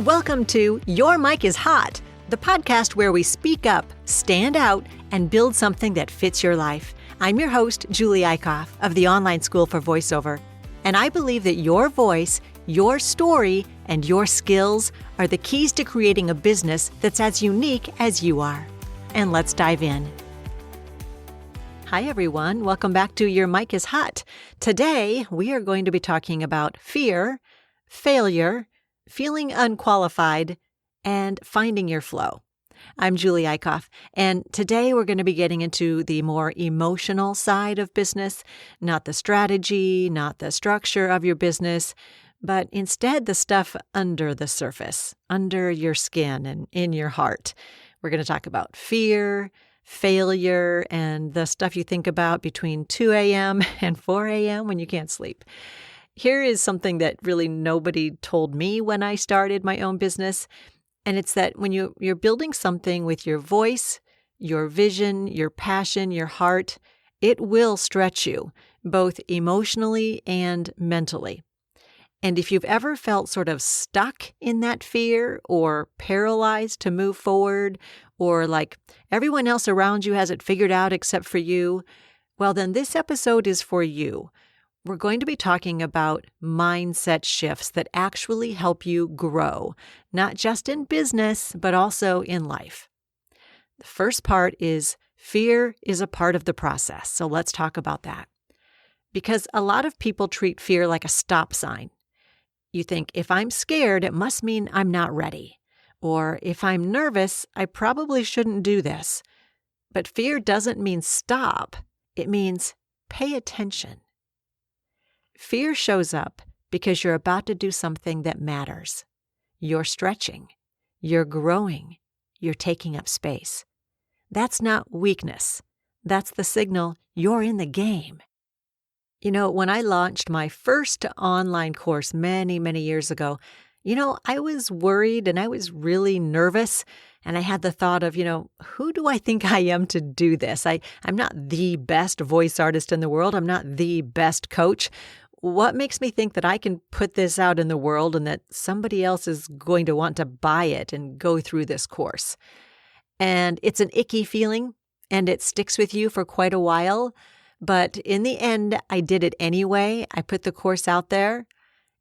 Welcome to Your Mic is Hot, the podcast where we speak up, stand out, and build something that fits your life. I'm your host, Julie Eichhoff of the Online School for Voiceover, and I believe that your voice, your story, and your skills are the keys to creating a business that's as unique as you are. And let's dive in. Hi, everyone. Welcome back to Your Mic is Hot. Today, we are going to be talking about fear, failure, feeling unqualified, and finding your flow. I'm Julie Eichhoff, and today we're going to be getting into the more emotional side of business, not the strategy, not the structure of your business, but instead the stuff under the surface, under your skin and in your heart. We're going to talk about fear, failure, and the stuff you think about between 2 a.m. and 4 a.m. when you can't sleep. Here is something that really nobody told me when I started my own business, and it's that when you're building something with your voice, your vision, your passion, your heart, it will stretch you, both emotionally and mentally. And if you've ever felt sort of stuck in that fear or paralyzed to move forward, or like everyone else around you has it figured out except for you, well, then this episode is for you. We're going to be talking about mindset shifts that actually help you grow, not just in business, but also in life. The first part is fear is a part of the process. So let's talk about that. Because a lot of people treat fear like a stop sign. You think, if I'm scared, it must mean I'm not ready. Or if I'm nervous, I probably shouldn't do this. But fear doesn't mean stop. It means pay attention. Fear shows up because you're about to do something that matters. You're stretching. You're growing. You're taking up space. That's not weakness. That's the signal you're in the game. You know, when I launched my first online course many, many years ago, I was worried and I was really nervous. And I had the thought of, who do I think I am to do this? I'm not the best voice artist in the world. I'm not the best coach. What makes me think that I can put this out in the world and that somebody else is going to want to buy it and go through this course? And it's an icky feeling, and it sticks with you for quite a while. But in the end, I did it anyway. I put the course out there.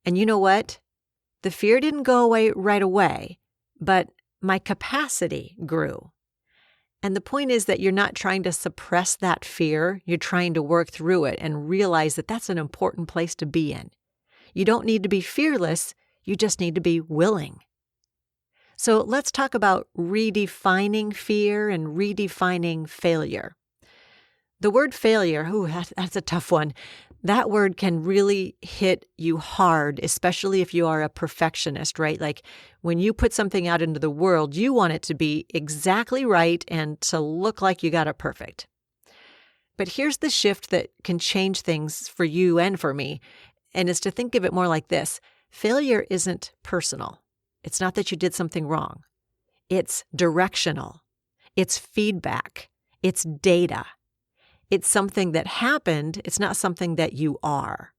And you know what? The fear didn't go away right away, but my capacity grew. And the point is that you're not trying to suppress that fear. You're trying to work through it and realize that that's an important place to be in. You don't need to be fearless. You just need to be willing. So let's talk about redefining fear and redefining failure. The word failure, that's a tough one. That word can really hit you hard, especially if you are a perfectionist, right? Like when you put something out into the world, you want it to be exactly right and to look like you got it perfect. But here's the shift that can change things for you and for me, and is to think of it more like this. Failure isn't personal. It's not that you did something wrong. It's directional. It's feedback. It's data. It's something that happened. It's not something that you are.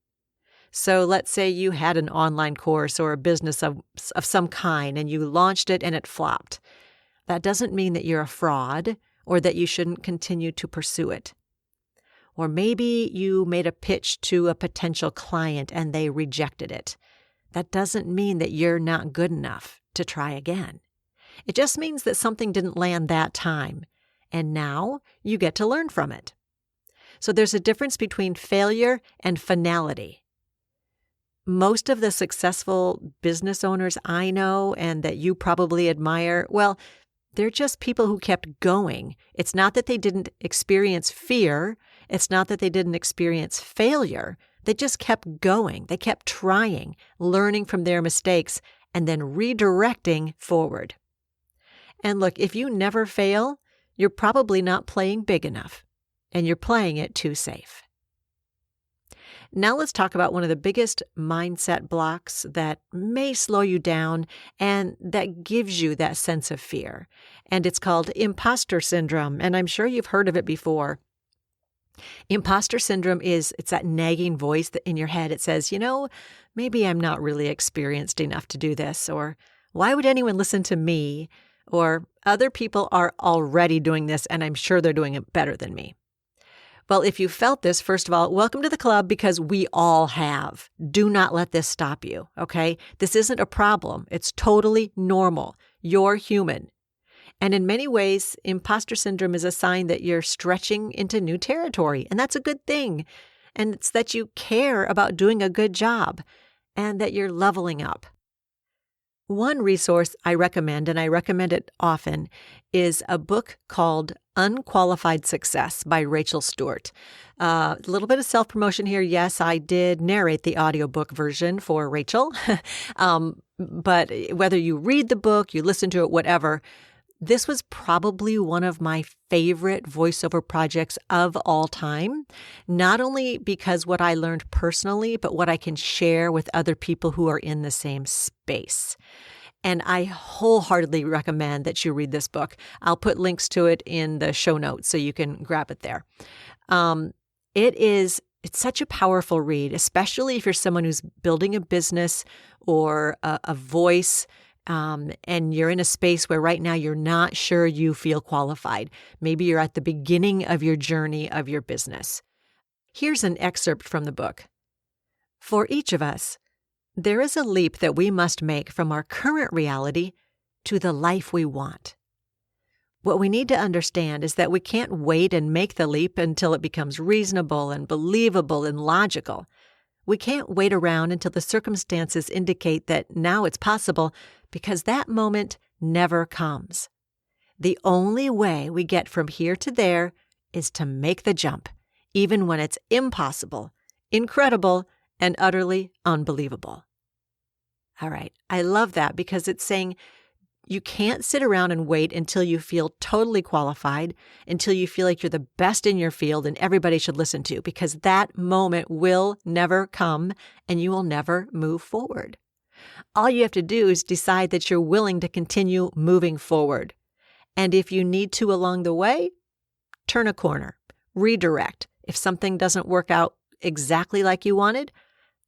So let's say you had an online course or a business of some kind and you launched it and it flopped. That doesn't mean that you're a fraud or that you shouldn't continue to pursue it. Or maybe you made a pitch to a potential client and they rejected it. That doesn't mean that you're not good enough to try again. It just means that something didn't land that time, and now you get to learn from it. So there's a difference between failure and finality. Most of the successful business owners I know and that you probably admire, well, they're just people who kept going. It's not that they didn't experience fear. It's not that they didn't experience failure. They just kept going. They kept trying, learning from their mistakes, and then redirecting forward. And look, if you never fail, you're probably not playing big enough. And you're playing it too safe. Now let's talk about one of the biggest mindset blocks that may slow you down and that gives you that sense of fear. And it's called imposter syndrome. And I'm sure you've heard of it before. Imposter syndrome it's that nagging voice that in your head. It says, maybe I'm not really experienced enough to do this, or Why would anyone listen to me? Or other people are already doing this, and I'm sure they're doing it better than me. Well, if you felt this, first of all, welcome to the club because we all have. Do not let this stop you, okay? This isn't a problem. It's totally normal. You're human. And in many ways, imposter syndrome is a sign that you're stretching into new territory, and that's a good thing. And it's that you care about doing a good job and that you're leveling up. One resource I recommend, and I recommend it often, is a book called Unqualified Success by Rachel Stewart. A little bit of self-promotion here. Yes, I did narrate the audiobook version for Rachel. But whether you read the book, you listen to it, whatever, this was probably one of my favorite voiceover projects of all time, not only because what I learned personally, but what I can share with other people who are in the same space. And I wholeheartedly recommend that you read this book. I'll put links to it in the show notes so you can grab it there. It's such a powerful read, especially if you're someone who's building a business or a voice, and you're in a space where right now you're not sure you feel qualified. Maybe you're at the beginning of your journey of your business. Here's an excerpt from the book. For each of us, there is a leap that we must make from our current reality to the life we want. What we need to understand is that we can't wait and make the leap until it becomes reasonable and believable and logical. We can't wait around until the circumstances indicate that now it's possible, because that moment never comes. The only way we get from here to there is to make the jump, even when it's impossible, incredible, and utterly unbelievable. All right, I love that because it's saying you can't sit around and wait until you feel totally qualified, until you feel like you're the best in your field and everybody should listen to, because that moment will never come and you will never move forward. All you have to do is decide that you're willing to continue moving forward. And if you need to along the way, turn a corner, redirect. If something doesn't work out exactly like you wanted,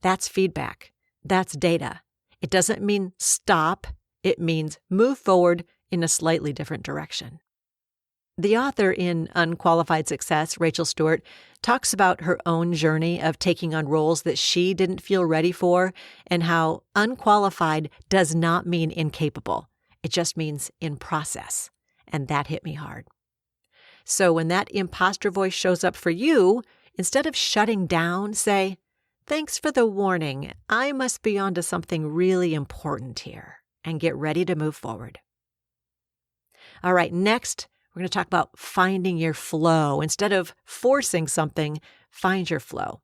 that's feedback. That's data. It doesn't mean stop. It means move forward in a slightly different direction. The author in Unqualified Success, Rachel Stewart, talks about her own journey of taking on roles that she didn't feel ready for and how unqualified does not mean incapable. It just means in process. And that hit me hard. So when that imposter voice shows up for you, instead of shutting down, say, "Thanks for the warning. I must be onto something really important here," and get ready to move forward. All right, next, we're going to talk about finding your flow. Instead of forcing something, find your flow.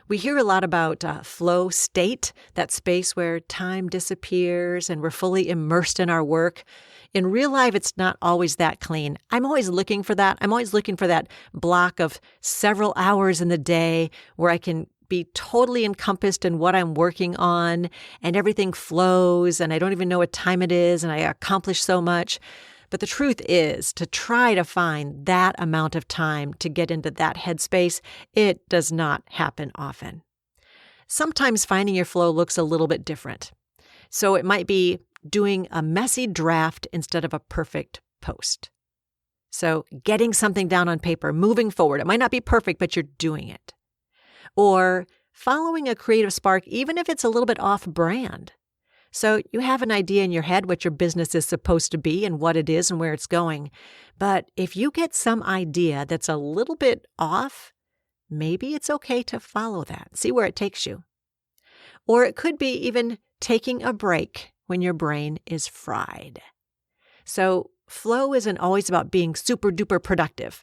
We hear a lot about flow state, that space where time disappears and we're fully immersed in our work. In real life, it's not always that clean. I'm always looking for that. I'm always looking for that block of several hours in the day where I can be totally encompassed in what I'm working on and everything flows and I don't even know what time it is and I accomplish so much. But the truth is, to try to find that amount of time to get into that headspace, it does not happen often. Sometimes finding your flow looks a little bit different. So it might be doing a messy draft instead of a perfect post. So getting something down on paper, moving forward. It might not be perfect, but you're doing it. Or following a creative spark, even if it's a little bit off-brand. So you have an idea in your head what your business is supposed to be and what it is and where it's going. But if you get some idea that's a little bit off, maybe it's okay to follow that. See where it takes you. Or it could be even taking a break when your brain is fried. So flow isn't always about being super duper productive.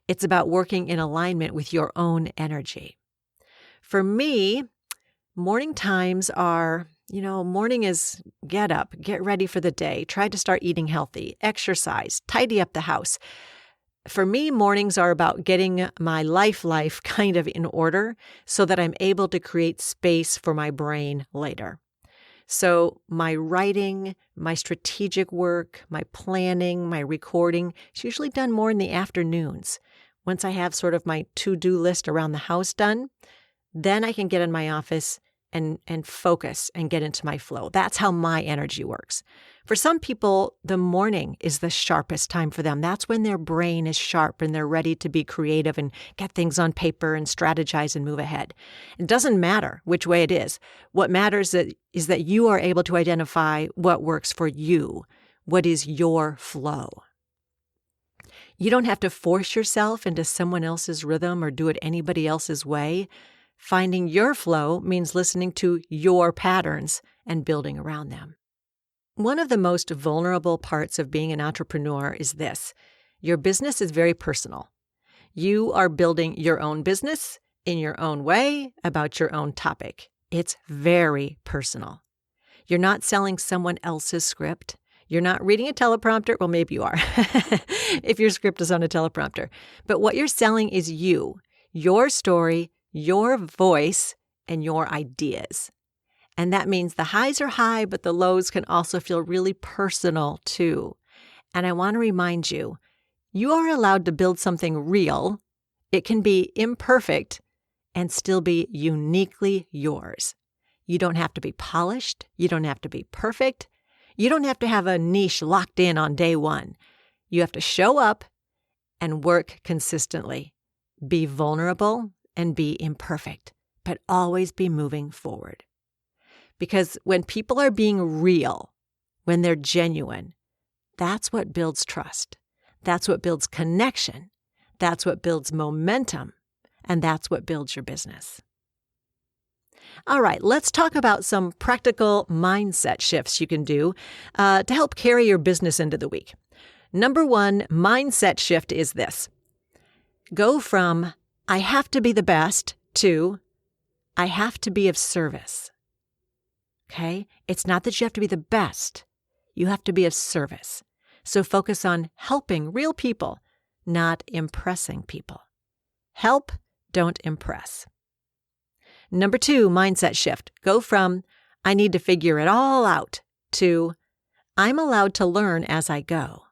It's about working in alignment with your own energy. For me, morning times are, morning is get up, get ready for the day, try to start eating healthy, exercise, tidy up the house. For me, mornings are about getting my life kind of in order so that I'm able to create space for my brain later. So my writing, my strategic work, my planning, my recording, it's usually done more in the afternoons. Once I have sort of my to-do list around the house done, then I can get in my office and focus and get into my flow. That's how my energy works. For some people, the morning is the sharpest time for them. That's when their brain is sharp and they're ready to be creative and get things on paper and strategize and move ahead. It doesn't matter which way it is. What matters is that you are able to identify what works for you. What is your flow? You don't have to force yourself into someone else's rhythm or do it anybody else's way. Finding your flow means listening to your patterns and building around them. One of the most vulnerable parts of being an entrepreneur is this. Your business is very personal. You are building your own business in your own way about your own topic. It's very personal. You're not selling someone else's script. You're not reading a teleprompter. Well, maybe you are if your script is on a teleprompter. But what you're selling is you, your story, your voice, and your ideas. And that means the highs are high, but the lows can also feel really personal too. And I want to remind you, you are allowed to build something real. It can be imperfect and still be uniquely yours. You don't have to be polished. You don't have to be perfect. You don't have to have a niche locked in on day one. You have to show up and work consistently. Be vulnerable and be imperfect, but always be moving forward. Because when people are being real, when they're genuine, that's what builds trust. That's what builds connection. That's what builds momentum. And that's what builds your business. All right, let's talk about some practical mindset shifts you can do to help carry your business into the week. Number one mindset shift is this. Go from, I have to be the best, to, I have to be of service. Okay? It's not that you have to be the best. You have to be of service. So focus on helping real people, not impressing people. Help, don't impress. Number two, mindset shift. Go from, I need to figure it all out, to, I'm allowed to learn as I go.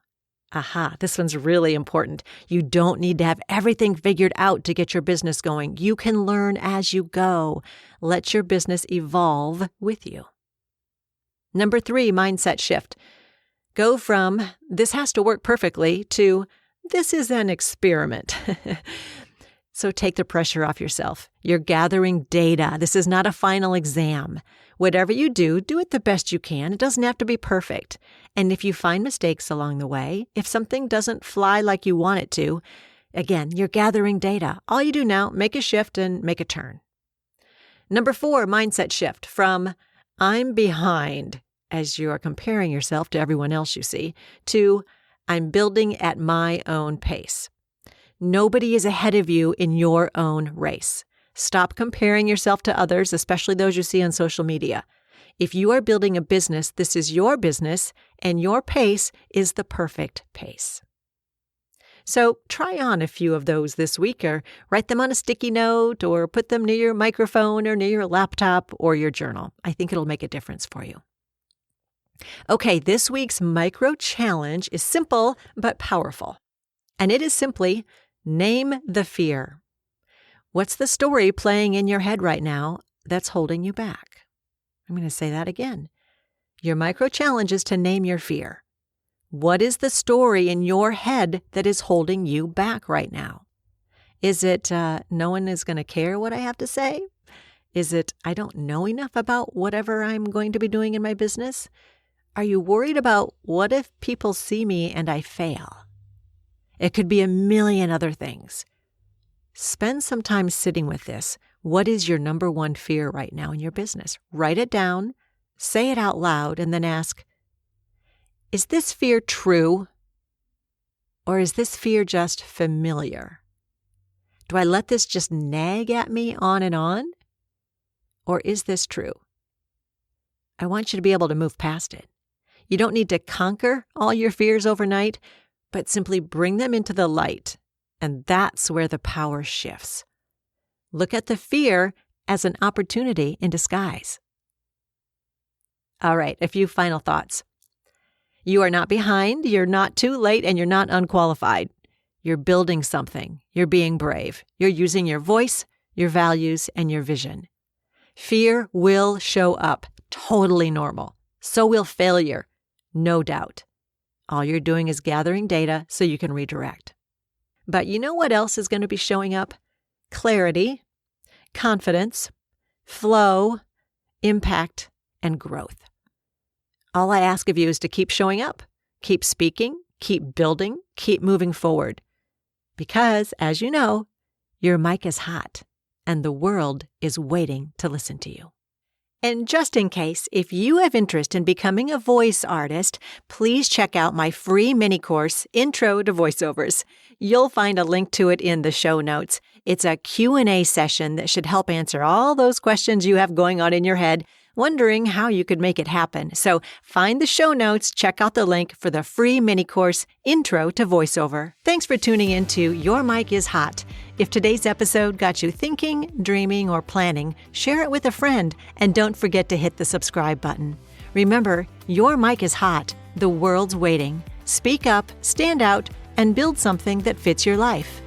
Aha, this one's really important. You don't need to have everything figured out to get your business going. You can learn as you go. Let your business evolve with you. Number three, mindset shift. Go from, this has to work perfectly, to, this is an experiment. So take the pressure off yourself. You're gathering data. This is not a final exam. Whatever you do, do it the best you can. It doesn't have to be perfect. And if you find mistakes along the way, if something doesn't fly like you want it to, again, you're gathering data. All you do now, make a shift and make a turn. Number four, mindset shift from I'm behind, as you are comparing yourself to everyone else you see, to I'm building at my own pace. Nobody is ahead of you in your own race. Stop comparing yourself to others, especially those you see on social media. If you are building a business, this is your business, and your pace is the perfect pace. So try on a few of those this week, or write them on a sticky note, or put them near your microphone or near your laptop or your journal. I think it'll make a difference for you. Okay, this week's micro challenge is simple but powerful. And it is simply, name the fear. What's the story playing in your head right now that's holding you back? I'm going to say that again. Your micro challenge is to name your fear. What is the story in your head that is holding you back right now? Is it, no one is going to care what I have to say? Is it, I don't know enough about whatever I'm going to be doing in my business? Are you worried about what if people see me and I fail? It could be a million other things. Spend some time sitting with this. What is your number one fear right now in your business? Write it down, say it out loud, and then ask, is this fear true? Or is this fear just familiar? Do I let this just nag at me on and on? Or is this true? I want you to be able to move past it. You don't need to conquer all your fears overnight, but simply bring them into the light, and that's where the power shifts. Look at the fear as an opportunity in disguise. All right, a few final thoughts. You are not behind, you're not too late, and you're not unqualified. You're building something. You're being brave. You're using your voice, your values, and your vision. Fear will show up. Totally normal. So will failure. No doubt. All you're doing is gathering data so you can redirect. But you know what else is going to be showing up? Clarity, confidence, flow, impact, and growth. All I ask of you is to keep showing up, keep speaking, keep building, keep moving forward. Because, as you know, your mic is hot and the world is waiting to listen to you. And just in case, if you have interest in becoming a voice artist, please check out my free mini course, Intro to Voiceovers. You'll find a link to it in the show notes. It's a Q&A session that should help answer all those questions you have going on in your head, wondering how you could make it happen. So find the show notes, check out the link for the free mini course, Intro to Voiceover. Thanks for tuning in to Your Mic is Hot. If today's episode got you thinking, dreaming, or planning, share it with a friend, and don't forget to hit the subscribe button. Remember, your mic is hot. The world's waiting. Speak up, stand out, and build something that fits your life.